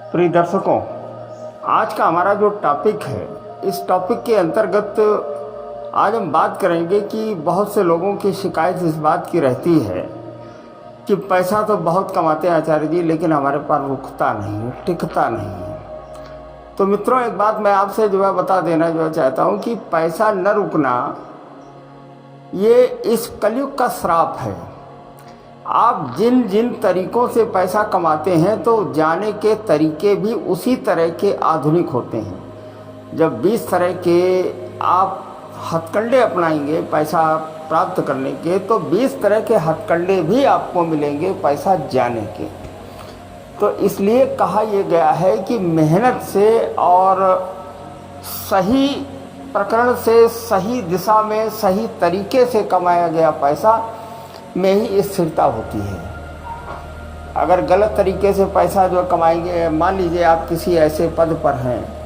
प्रिय दर्शकों, आज का हमारा जो टॉपिक है, इस टॉपिक के अंतर्गत आज हम बात करेंगे कि बहुत से लोगों की शिकायत इस बात की रहती है कि पैसा तो बहुत कमाते हैं आचार्य जी, लेकिन हमारे पास रुकता नहीं, टिकता नहीं है। तो मित्रों, एक बात मैं आपसे बता देना चाहता हूँ कि पैसा न रुकना ये इस कलयुग का श्राप है। आप जिन जिन तरीक़ों से पैसा कमाते हैं तो जाने के तरीके भी उसी तरह के आधुनिक होते हैं। जब 20 तरह के आप हथकंडे अपनाएंगे पैसा प्राप्त करने के, तो 20 तरह के हथकंडे भी आपको मिलेंगे पैसा जाने के। तो इसलिए कहा यह गया है कि मेहनत से और सही प्रकरण से, सही दिशा में, सही तरीके से कमाया गया पैसा में ही स्थिरता होती है। अगर गलत तरीके से पैसा कमाएंगे, मान लीजिए आप किसी ऐसे पद पर हैं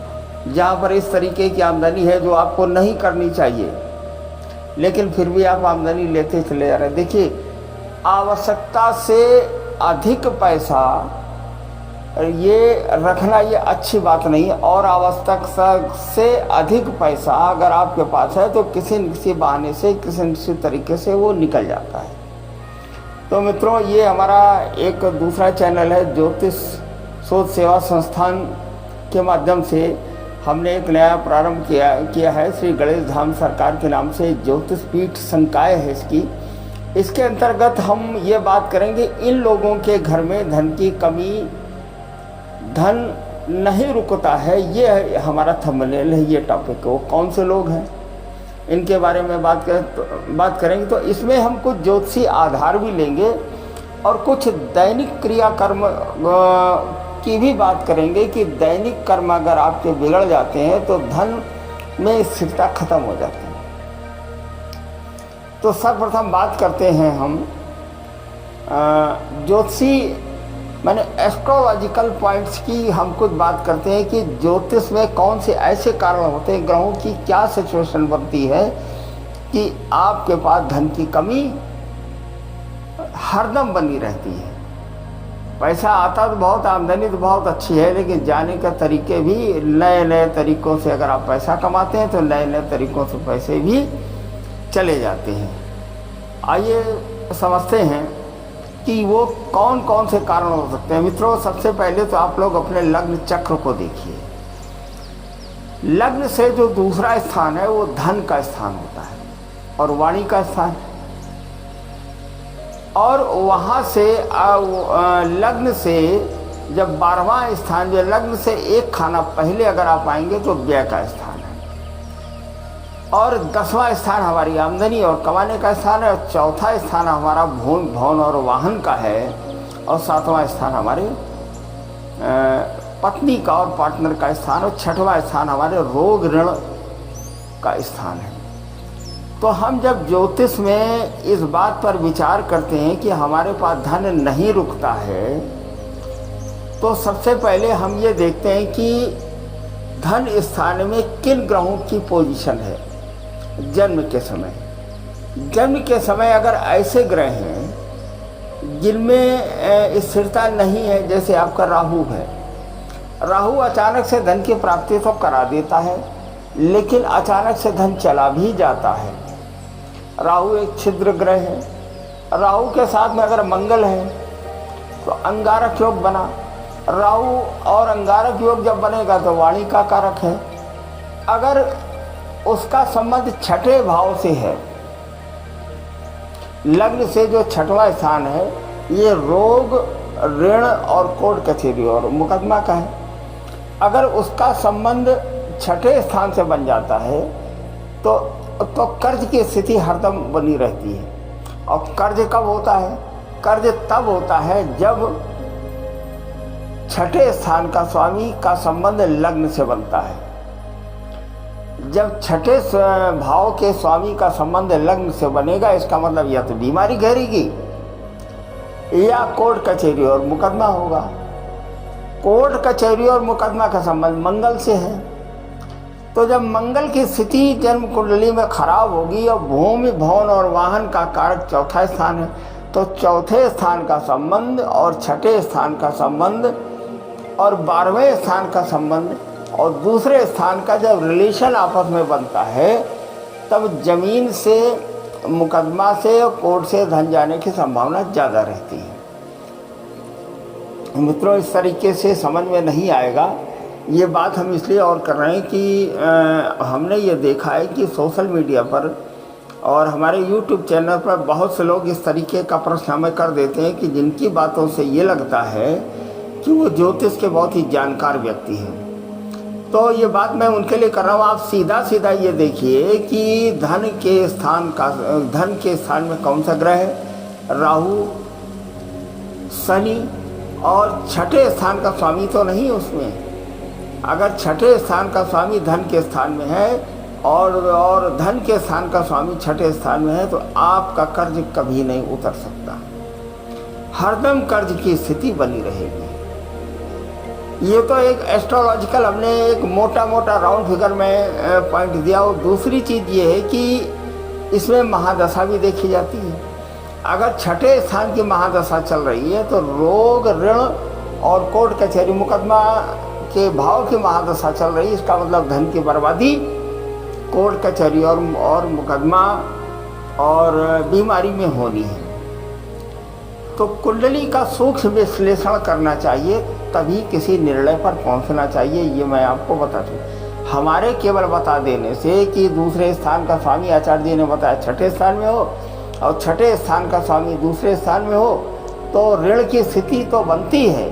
जहाँ पर इस तरीके की आमदनी है जो आपको नहीं करनी चाहिए, लेकिन फिर भी आप आमदनी लेते चले जा रहे हैं। देखिए, आवश्यकता से अधिक पैसा ये रखना ये अच्छी बात नहीं, और आवश्यकता से अधिक पैसा अगर आपके पास है तो किसी न किसी बहाने से, किसी न किसी तरीके से वो निकल जाता है। तो मित्रों, ये हमारा एक दूसरा चैनल है, ज्योतिष शोध सेवा संस्थान के माध्यम से हमने एक नया प्रारंभ किया है। श्री गणेश धाम सरकार के नाम से ज्योतिष पीठ संकाय है इसके अंतर्गत हम ये बात करेंगे इन लोगों के घर में धन की कमी, धन नहीं रुकता है। ये हमारा थंबनेल है, ये टॉपिक। वो कौन से लोग हैं इनके बारे में बात करेंगे। तो इसमें हम कुछ ज्योतिषी आधार भी लेंगे और कुछ दैनिक क्रियाकर्म की भी बात करेंगे कि दैनिक कर्म अगर आपके बिगड़ जाते हैं तो धन में स्थिरता खत्म हो जाती है। तो सर्वप्रथम बात करते हैं हम ज्योतिषी मैंने एस्ट्रोलॉजिकल पॉइंट्स की हम कुछ बात करते हैं कि ज्योतिष में कौन से ऐसे कारण होते हैं, ग्रहों की क्या सिचुएशन बनती है कि आपके पास धन की कमी हरदम बनी रहती है। पैसा आता तो बहुत, आमदनी तो बहुत अच्छी है, लेकिन जाने के तरीके भी नए नए तरीक़ों से अगर आप पैसा कमाते हैं तो नए नए तरीक़ों से पैसे भी चले जाते हैं। आइए समझते हैं कि वो कौन कौन से कारण हो सकते हैं। मित्रों, सबसे पहले तो आप लोग अपने लग्न चक्र को देखिए। लग्न से जो दूसरा स्थान है वो धन का स्थान होता है और वाणी का स्थान, और वहाँ से लग्न से जब 12वां स्थान, जो लग्न से एक खाना पहले अगर आप आएंगे तो व्यय का स्थान है, और 10वां स्थान हमारी आमदनी और कमाने का स्थान है, और चौथा स्थान हमारा भवन और वाहन का है, और 7वां स्थान हमारे पत्नी का और पार्टनर का स्थान, और 6वां स्थान हमारे रोग ऋण का स्थान है। तो हम जब ज्योतिष में इस बात पर विचार करते हैं कि हमारे पास धन नहीं रुकता है, तो सबसे पहले हम ये देखते हैं कि धन स्थान में किन ग्रहों की पोजीशन है। जन्म के समय अगर ऐसे ग्रह हैं जिनमें स्थिरता नहीं है, जैसे आपका राहु है, राहु अचानक से धन की प्राप्ति तो करा देता है, लेकिन अचानक से धन चला भी जाता है। राहु एक छिद्र ग्रह है। राहु के साथ में अगर मंगल है तो अंगारक योग बना। राहु और अंगारक योग जब बनेगा तो वाणी का कारक है। अगर उसका संबंध 6ठे भाव से है, लग्न से जो 6वां स्थान है, ये रोग, ऋण और कोर्ट कचहरी और मुकदमा का है। अगर उसका संबंध 6ठे स्थान से बन जाता है तो कर्ज की स्थिति हरदम बनी रहती है। और कर्ज कब होता है? कर्ज तब होता है जब 6ठे स्थान का स्वामी का संबंध लग्न से बनता है। जब 6ठे भाव के स्वामी का संबंध लग्न से बनेगा, इसका मतलब या तो बीमारी घेरेगी या कोर्ट कचहरी और मुकदमा होगा। कोर्ट कचहरी और मुकदमा का संबंध मंगल से है। तो जब मंगल की स्थिति जन्म कुंडली में खराब होगी और भूमि, भवन और वाहन का कारक 4था स्थान है, तो 4थे स्थान का संबंध और 6ठे स्थान का संबंध और 12वें स्थान का संबंध और दूसरे स्थान का जब रिलेशन आपस में बनता है, तब जमीन से, मुकदमा से और कोर्ट से धन जाने की संभावना ज़्यादा रहती है। मित्रों, इस तरीके से समझ में नहीं आएगा। ये बात हम इसलिए और कर रहे हैं कि हमने ये देखा है कि सोशल मीडिया पर और हमारे YouTube चैनल पर बहुत से लोग इस तरीके का प्रश्न हमें कर देते हैं कि जिनकी बातों से ये लगता है कि वो ज्योतिष के बहुत ही जानकार व्यक्ति हैं। तो ये बात मैं उनके लिए कर रहा हूँ। आप सीधा सीधा ये देखिए कि धन के स्थान में कौन सा ग्रह है? राहु, शनि, और छठे स्थान का स्वामी तो नहीं उसमें। अगर छठे स्थान का स्वामी धन के स्थान में है और धन के स्थान का स्वामी छठे स्थान में है, तो आपका कर्ज कभी नहीं उतर सकता, हरदम कर्ज की स्थिति बनी रहेगी। ये तो एक एस्ट्रोलॉजिकल हमने एक मोटा मोटा राउंड फिगर में पॉइंट दिया। और दूसरी चीज़ ये है कि इसमें महादशा भी देखी जाती है। अगर छठे स्थान की महादशा चल रही है तो रोग, ऋण और कोर्ट कचहरी मुकदमा के भाव की महादशा चल रही है। इसका मतलब धन की बर्बादी, कोर्ट कचहरी और मुकदमा और बीमारी में होनी है। तो कुंडली का सूक्ष्म विश्लेषण करना चाहिए, तभी किसी निर्णय पर पहुंचना चाहिए। ये मैं आपको बता दूँ, हमारे केवल बता देने से कि दूसरे स्थान का स्वामी आचार्य जी ने बताया छठे स्थान में हो और छठे स्थान का स्वामी दूसरे स्थान में हो, तो ऋण की स्थिति तो बनती है।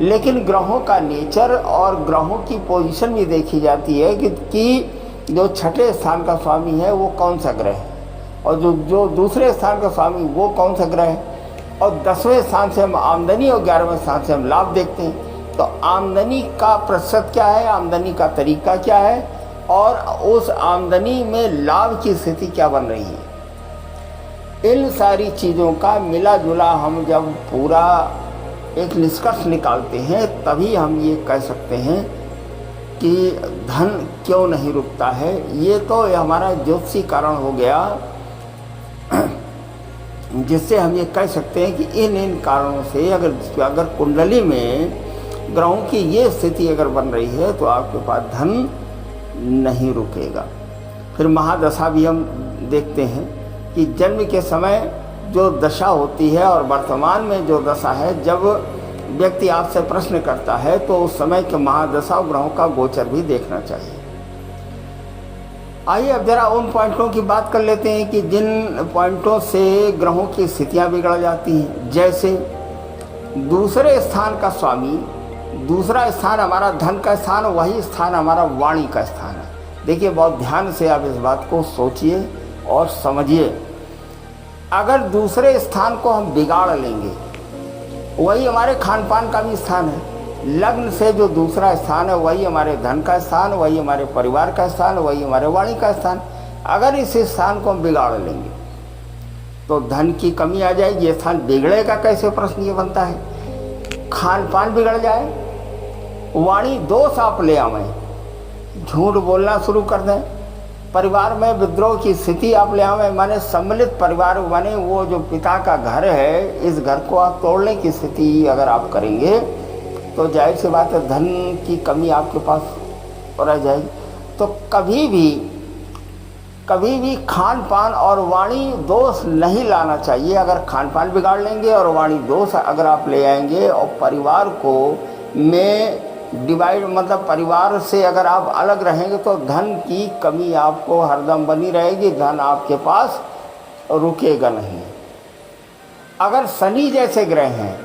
लेकिन ग्रहों का नेचर और ग्रहों की पोजीशन भी देखी जाती है कि जो छठे स्थान का स्वामी है वो कौन सा ग्रह है और जो दूसरे स्थान का स्वामी वो कौन सा ग्रह है। और 10वें स्थान से हम आमदनी और 11वें स्थान से हम लाभ देखते हैं। तो आमदनी का प्रतिशत क्या है, आमदनी का तरीका क्या है और उस आमदनी में लाभ की स्थिति क्या बन रही है, इन सारी चीज़ों का मिला जुला हम जब पूरा एक निष्कर्ष निकालते हैं, तभी हम ये कह सकते हैं कि धन क्यों नहीं रुकता है। ये तो हमारा ज्योतिषी कारण हो गया, जिससे हम ये कह सकते हैं कि इन कारणों से अगर कुंडली में ग्रहों की ये स्थिति अगर बन रही है तो आपके पास धन नहीं रुकेगा। फिर महादशा भी हम देखते हैं कि जन्म के समय जो दशा होती है और वर्तमान में जो दशा है, जब व्यक्ति आपसे प्रश्न करता है तो उस समय के महादशा और ग्रहों का गोचर भी देखना चाहिए। आइए अब जरा उन पॉइंटों की बात कर लेते हैं कि जिन पॉइंटों से ग्रहों की स्थितियां बिगड़ जाती हैं। जैसे दूसरे स्थान का स्वामी, दूसरा स्थान हमारा धन का स्थान, वही स्थान हमारा वाणी का स्थान है। देखिए, बहुत ध्यान से आप इस बात को सोचिए और समझिए। अगर दूसरे स्थान को हम बिगाड़ लेंगे, वही हमारे खान पान का भी स्थान है। लग्न से जो दूसरा स्थान है वही हमारे धन का स्थान, वही हमारे परिवार का स्थान, वही हमारे वाणी का स्थान। अगर इस स्थान को हम बिगाड़ लेंगे तो धन की कमी आ जाएगी। ये स्थान बिगड़ेगा कैसे, प्रश्न ये बनता है। खान पान बिगड़ जाए, वाणी दोष आप ले आवें, झूठ बोलना शुरू कर दें, परिवार में विद्रोह की स्थिति आप ले आवें, माने सम्मिलित परिवार बने, वो जो पिता का घर है इस घर को आप तोड़ने की स्थिति अगर आप करेंगे तो जाहिर सी बात है धन की कमी आपके पास रह जाएगी। तो कभी भी खान पान और वाणी दोष नहीं लाना चाहिए। अगर खान पान बिगाड़ लेंगे और वाणी दोष अगर आप ले आएंगे और परिवार को में डिवाइड, मतलब परिवार से अगर आप अलग रहेंगे तो धन की कमी आपको हरदम बनी रहेगी, धन आपके पास रुकेगा नहीं। अगर शनि जैसे ग्रह हैं,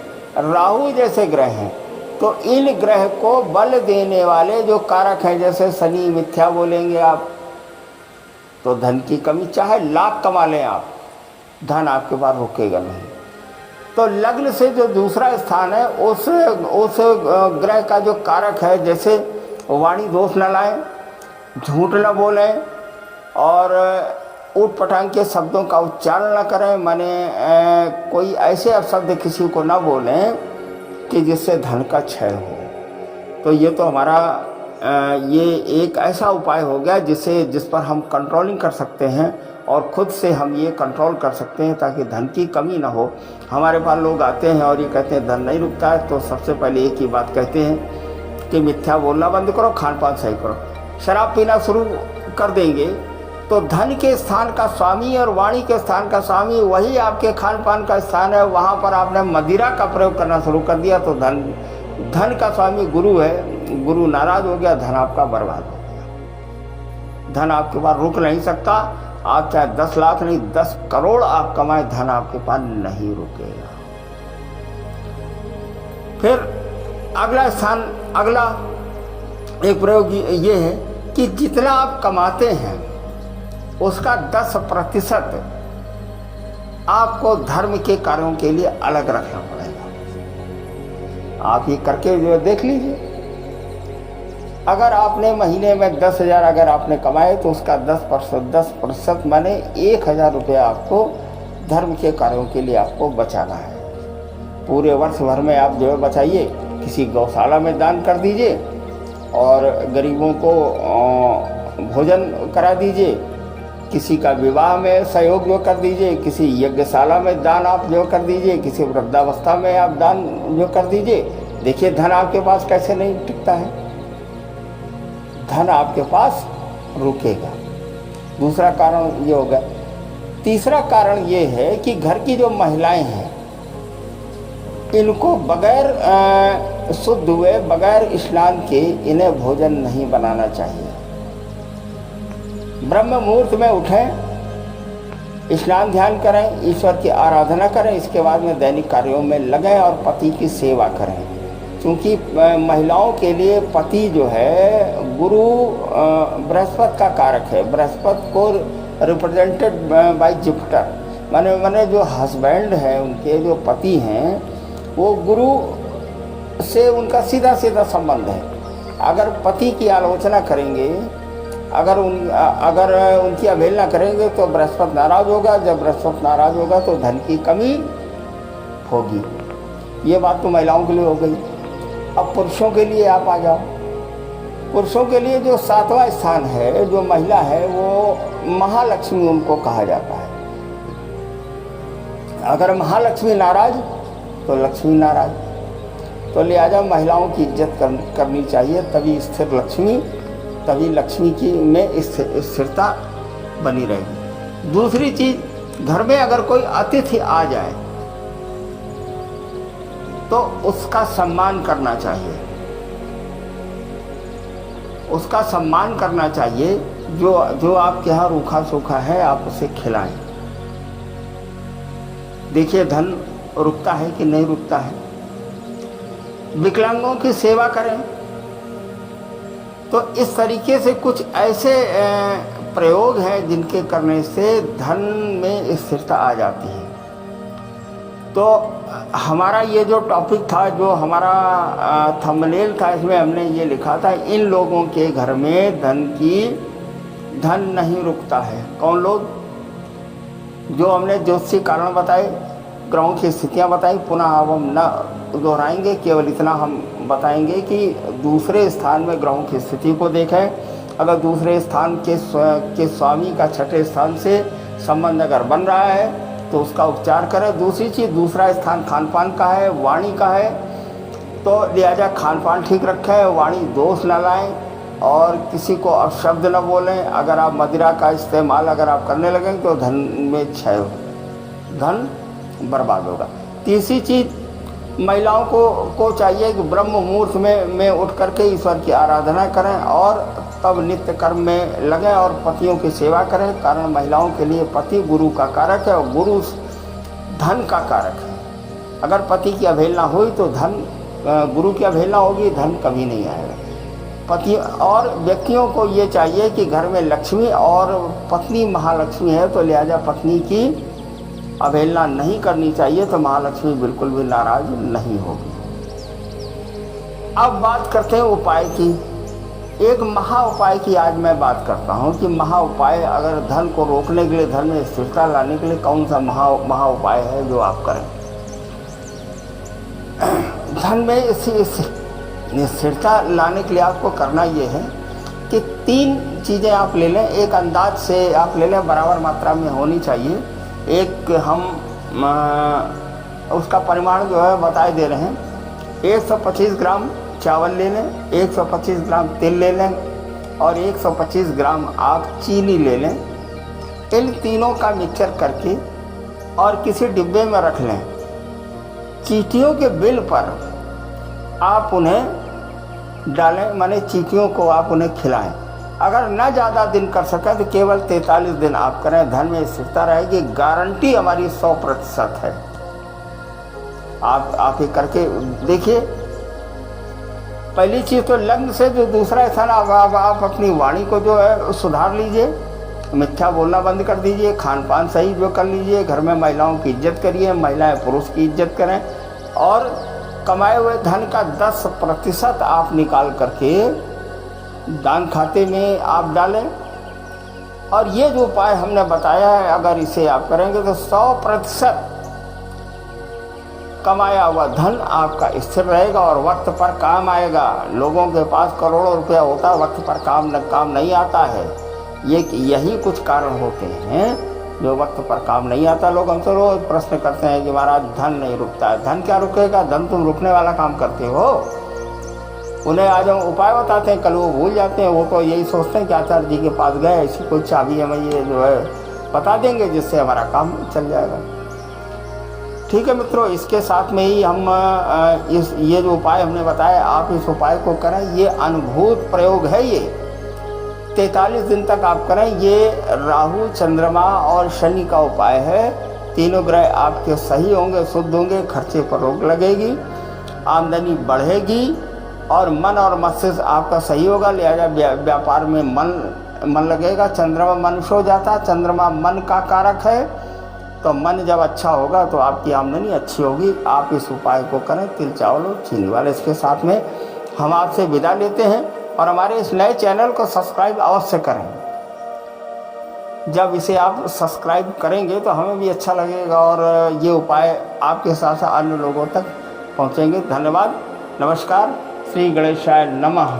राहु जैसे ग्रह हैं, तो इन ग्रह को बल देने वाले जो कारक हैं, जैसे शनि मिथ्या बोलेंगे आप तो धन की कमी, चाहे लाख कमा लें आप, धन आपके पास रुकेगा नहीं। तो लग्न से जो दूसरा स्थान है उस ग्रह का जो कारक है, जैसे वाणी दोष न लाएं, झूठ न बोलें और ऊट पटांग के शब्दों का उच्चारण न करें, माने कोई ऐसे अपशब्द किसी को न बोलें कि जिससे धन का क्षय हो। तो ये तो हमारा ये एक ऐसा उपाय हो गया जिस पर हम कंट्रोलिंग कर सकते हैं और खुद से हम ये कंट्रोल कर सकते हैं ताकि धन की कमी ना हो। हमारे पास लोग आते हैं और ये कहते हैं धन नहीं रुकता है, तो सबसे पहले एक ही बात कहते हैं कि मिथ्या बोलना बंद करो, खान पान सही करो। शराब पीना शुरू कर देंगे तो धन के स्थान का स्वामी और वाणी के स्थान का स्वामी वही आपके खान पान का स्थान है, वहाँ पर आपने मदिरा का प्रयोग करना शुरू कर दिया तो धन का स्वामी गुरु है, गुरु नाराज हो गया, धन आपका बर्बाद हो गया। धन आपके पास रुक नहीं सकता, आप चाहे 10 लाख नहीं 10 करोड़ आप कमाए, धन आपके पास नहीं रुकेगा। फिर अगला एक प्रयोग ये है कि जितना आप कमाते हैं उसका 10% आपको धर्म के कार्यों के लिए अलग रखना पड़ेगा। आप ये करके जो देख लीजिए, अगर आपने महीने में 10,000 अगर आपने कमाए तो उसका 10% माने 1,000 रुपया आपको धर्म के कार्यों के लिए आपको बचाना है। पूरे वर्ष भर में आप जो है बचाइए, किसी गौशाला में दान कर दीजिए और गरीबों को भोजन करा दीजिए, किसी का विवाह में सहयोग जो कर दीजिए, किसी यज्ञशाला में दान आप जो कर दीजिए, किसी वृद्धावस्था में आप दान जो कर दीजिए। देखिए धन आपके पास कैसे नहीं टिकता है, धन आपके पास रुकेगा। दूसरा कारण ये होगा। तीसरा कारण ये है कि घर की जो महिलाएं हैं इनको बगैर शुद्ध हुए, बगैर स्नान के इन्हें भोजन नहीं बनाना चाहिए। ब्रह्म मुहूर्त में उठें, स्नान ध्यान करें, ईश्वर की आराधना करें, इसके बाद में दैनिक कार्यों में लगें और पति की सेवा करें। क्योंकि महिलाओं के लिए पति जो है गुरु बृहस्पति का कारक है। बृहस्पति को रिप्रेजेंटेड बाय जुपिटर, माने जो हस्बैंड है उनके जो पति हैं वो गुरु से उनका सीधा सीधा संबंध है। अगर पति की आलोचना करेंगे, अगर उनकी अवहेलना करेंगे तो बृहस्पति नाराज होगा। जब बृहस्पति नाराज होगा तो धन की कमी होगी। ये बात तो महिलाओं के लिए हो गई। अब पुरुषों के लिए आप आ जाओ। पुरुषों के लिए जो 7वां स्थान है, जो महिला है, वो महालक्ष्मी उनको कहा जाता है। अगर महालक्ष्मी नाराज तो लक्ष्मी नाराज, तो लिहाजा महिलाओं की इज्जत करनी चाहिए, तभी स्थिर लक्ष्मी, तभी लक्ष्मी की में स्थिरता बनी रहेगी। दूसरी चीज, घर में अगर कोई अतिथि आ जाए तो उसका सम्मान करना चाहिए, उसका सम्मान करना चाहिए। जो आपके यहाँ रूखा सूखा है आप उसे खिलाएं। देखिए धन रुकता है कि नहीं रुकता है। विकलांगों की सेवा करें। तो इस तरीके से कुछ ऐसे प्रयोग हैं जिनके करने से धन में स्थिरता आ जाती है। तो हमारा ये जो टॉपिक था, जो हमारा थंबनेल था, इसमें हमने ये लिखा था, इन लोगों के घर में धन नहीं रुकता है। कौन लोग? जो हमने ज्योतिषी कारण बताए, ग्रहों की स्थितियाँ बताई, पुनः अब हम न दोहराएंगे, केवल इतना हम बताएंगे कि दूसरे स्थान में ग्रहों की स्थिति को देखें। अगर दूसरे स्थान के स्वामी का छठे स्थान से संबंध अगर बन रहा है तो उसका उपचार करें। दूसरी चीज़, दूसरा स्थान खान पान का है, वाणी का है, तो लिहाजा खान पान ठीक रखें, वाणी दोष न लाएं और किसी को अपशब्द न बोलें। अगर आप मदिरा का इस्तेमाल अगर आप करने लगेंगे तो धन में क्षय हो, धन बर्बाद होगा। तीसरी चीज़, महिलाओं को चाहिए कि ब्रह्म मुहूर्त में उठ करके ईश्वर की आराधना करें और तब नित्य कर्म में लगें और पतियों की सेवा करें। कारण महिलाओं के लिए पति गुरु का कारक है और गुरु धन का कारक है। अगर पति की अवहेलना हुई तो गुरु की अवहेलना होगी, धन कभी नहीं आएगा। पति और व्यक्तियों को ये चाहिए कि घर में लक्ष्मी और पत्नी महालक्ष्मी है, तो लिहाजा पत्नी की अवहेलना नहीं करनी चाहिए, तो महालक्ष्मी बिल्कुल भी नाराज नहीं होगी। अब बात करते हैं उपाय की। एक महा उपाय की आज मैं बात करता हूँ कि महा उपाय, अगर धन को रोकने के लिए, धन में स्थिरता लाने के लिए कौन सा महा उपाय है जो आप करें। धन में स्थिरता लाने के लिए आपको करना ये है कि 3 चीज़ें आप ले लें, एक अंदाज से आप ले लें, बराबर मात्रा में होनी चाहिए। एक हम उसका परिमाण जो है बताए दे रहे हैं। 125 ग्राम चावल ले लें, 125 ग्राम तेल ले लें और 125 ग्राम आप चीनी ले लें। इन तीनों का मिक्सचर करके और किसी डिब्बे में रख लें। चींटियों के बिल पर आप उन्हें डालें, माने चींटियों को आप उन्हें खिलाएं। अगर ना ज़्यादा दिन कर सकें तो केवल 43 दिन आप करें, धन में स्थिरता रहेगी। गारंटी हमारी 100% है। आप ये करके देखिए। पहली चीज़ तो लग्न से जो दूसरा स्थान, आप अपनी वाणी को जो है सुधार लीजिए, मिथ्या बोलना बंद कर दीजिए, खान पान सही जो कर लीजिए, घर में महिलाओं की इज्जत करिए, महिलाएं पुरुष की इज्जत करें और कमाए हुए धन का 10% आप निकाल करके दान खाते में आप डालें। और ये जो उपाय हमने बताया है, अगर इसे आप करेंगे तो 100% कमाया हुआ धन आपका स्थिर रहेगा और वक्त पर काम आएगा। लोगों के पास करोड़ों रुपया होता है, वक्त पर काम नहीं आता है। यही कुछ कारण होते हैं जो वक्त पर काम नहीं आता। लोग हमसे रोज प्रश्न करते हैं कि महाराज धन नहीं रुकता है। धन क्या रुकेगा? धन तुम रुकने वाला काम करते हो। उन्हें आज हम उपाय बताते हैं, कल वो भूल जाते हैं। वो तो यही सोचते हैं कि आचार्य जी के पास गए, ऐसी कोई चाबी हमें ये जो है बता देंगे जिससे हमारा काम चल जाएगा। ठीक है मित्रों, इसके साथ में ही हम ये जो उपाय हमने बताया, आप इस उपाय को करें। ये अनुभूत प्रयोग है। ये 43 दिन तक आप करें। ये राहु, चंद्रमा और शनि का उपाय है। तीनों ग्रह आपके सही होंगे, शुद्ध होंगे, खर्चे पर रोक लगेगी, आमदनी बढ़ेगी और मन और मस्तिष्क आपका सही होगा। लिहाजा व्यापार में मन लगेगा। चंद्रमा मनुष्य हो जाता, चंद्रमा मन का कारक है, तो मन जब अच्छा होगा तो आपकी आमदनी अच्छी होगी। आप इस उपाय को करें, तिल चावल और चीनी वाले। इसके साथ में हम आपसे विदा लेते हैं और हमारे इस नए चैनल को सब्सक्राइब अवश्य करें। जब इसे आप सब्सक्राइब करेंगे तो हमें भी अच्छा लगेगा और ये उपाय आपके साथ साथ अन्य लोगों तक पहुंचेंगे। धन्यवाद। नमस्कार। श्री गणेशाय नमः।